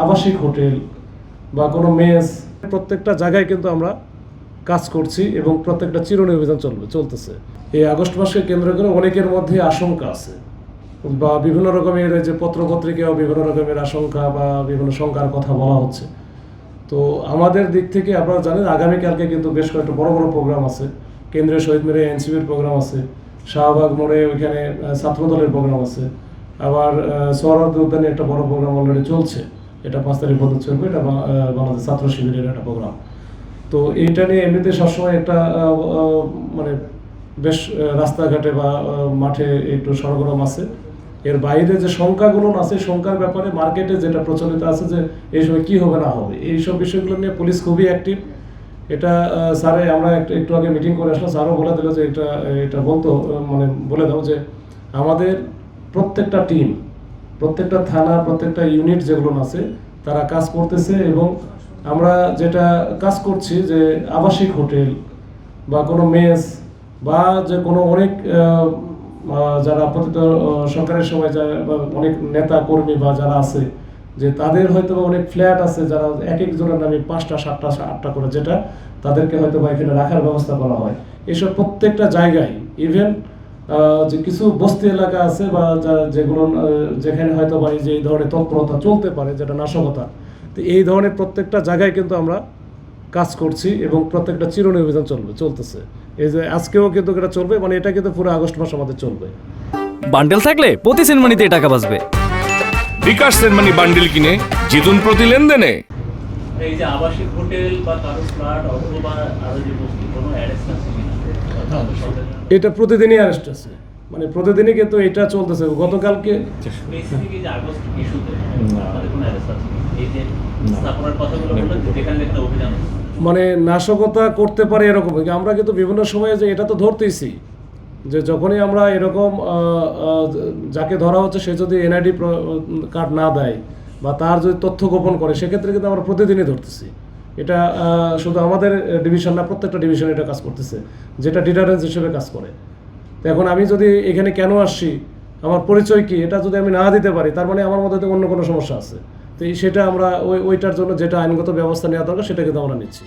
আবাসিক হোটেল বা কোনো মেস, প্রত্যেকটা জায়গায় কিন্তু আমরা কাজ করছি এবং প্রত্যেকটা চিরুনি অভিযান চলতেছে। এই আগস্ট মাসকে কেন্দ্র করে অনেকের মধ্যে আশঙ্কা আছে বা বিভিন্ন রকমের যে পত্রপত্রিকাও বিভিন্ন রকমের আশঙ্কা বা বিভিন্ন শঙ্কার কথা বলা হচ্ছে। তো আমাদের দিক থেকে আপনারা জানেন আগামীকালকে কিন্তু বেশ কয়েকটা বড় বড় প্রোগ্রাম আছে। কেন্দ্রীয় শহীদ মিনারে এনসিপির প্রোগ্রাম আছে, শাহবাগ মোড়ে ওইখানে ছাত্রদলের প্রোগ্রাম আছে, আবার সোহরাওয়ার্দী উদ্যানে একটা বড় প্রোগ্রাম অলরেডি চলছে, এটা 5 তারিখ পর্যন্ত চলবে, এটা বাংলাদেশ ছাত্র শিবিরের একটা প্রোগ্রাম। তো এইটা নিয়ে এমনিতে সবসময় একটা মানে বেশ রাস্তাঘাটে বা মাঠে একটু সরগরম আছে। এর বাইরে যে সংখ্যাগুলো আছে, সংখ্যার ব্যাপারে মার্কেটে যেটা প্রচলিত আছে যে এই সময় কী হবে না হবে, এইসব বিষয়গুলো নিয়ে পুলিশ খুবই অ্যাক্টিভ। এটা স্যারে আমরা একটু আগে মিটিং করে আসলাম, স্যারও বলে দিল যে এটা বলে দাও যে আমাদের প্রত্যেকটা টিম, প্রত্যেকটা থানা, প্রত্যেকটা ইউনিট যেগুলো আছে তারা কাজ করতেছে এবং আমরা যেটা কাজ করছি যে আবাসিক হোটেল বা কোনো মেস বা যে কোনো অনেক যারা আপাতত সরকারের সময় যারা অনেক নেতা কর্মী বা যারা আছে যে তাদের হয়তো অনেক ফ্ল্যাট আছে, যারা এক একজনের নামে 5টা 7টা 8টা করে, যেটা তাদেরকে হয়তো বা এখানে রাখার ব্যবস্থা করা হয়। এসব প্রত্যেকটা জায়গায় ইভেন যে কিছু বস্তি এলাকা আছে বা যেগুলো যেখানে হয়তো বা এই যে এই ধরনের তৎপরতা চলতে পারে, যেটা নাশকতা, তো এই ধরনের প্রত্যেকটা জায়গায় কিন্তু আমরা কাজ করছি এবং প্রত্যেকটা চিরুনি অভিযান চলতেছে। এই যে আজকেও কিন্তু এটা চলবে, মানে এটা কিন্তু পুরো আগস্ট মাস আমাদের চলবে। বান্ডেল থাকলে প্রতি সেনমানিতে টাকা বাঁচবে। বিকাশ সেনমানি বান্ডেল কিনে জিতুন প্রতি লেনদেনে। এই যে আবাসিক হোটেল বা কারো ফ্ল্যাট অথবা আরো যে বস্তু কোনো অ্যারেস্ট আছে কিনা? এটা প্রতিদিনই অ্যারেস্ট আছে, মানে প্রতিদিনই কিন্তু এটা চলতেছে। গতকালকে স্পেসিফিক এই যে আগস্ট ইস্যুতে আমাদের কোনো অ্যারেস্ট আছে এই যে স্থাপনার কথাগুলো বললেন, যেখানে একটা অভিযান মানে নাশকতা করতে পারে এরকম। আমরা কিন্তু বিভিন্ন সময়ে যে এটা তো ধরতেইছি যে যখনই আমরা এরকম যাকে ধরা হচ্ছে সে যদি এনআইডি কার্ড না দেয় বা তার যদি তথ্য গোপন করে, সেক্ষেত্রে কিন্তু আমরা প্রতিদিনই ধরতেছি। এটা শুধু আমাদের ডিভিশন না, প্রত্যেকটা ডিভিশন এটা কাজ করতেছে, যেটা ডিটারেন্স হিসেবে কাজ করে। তো এখন আমি যদি এখানে কেন আসছি, আমার পরিচয় কি, এটা যদি আমি না দিতে পারি, তার মানে আমার মধ্যে অন্য কোনো সমস্যা আছে। তো সেটা আমরা ওইটার জন্য যেটা আইনগত ব্যবস্থা নেওয়া দরকার সেটা কিন্তু আমরা নিচ্ছি।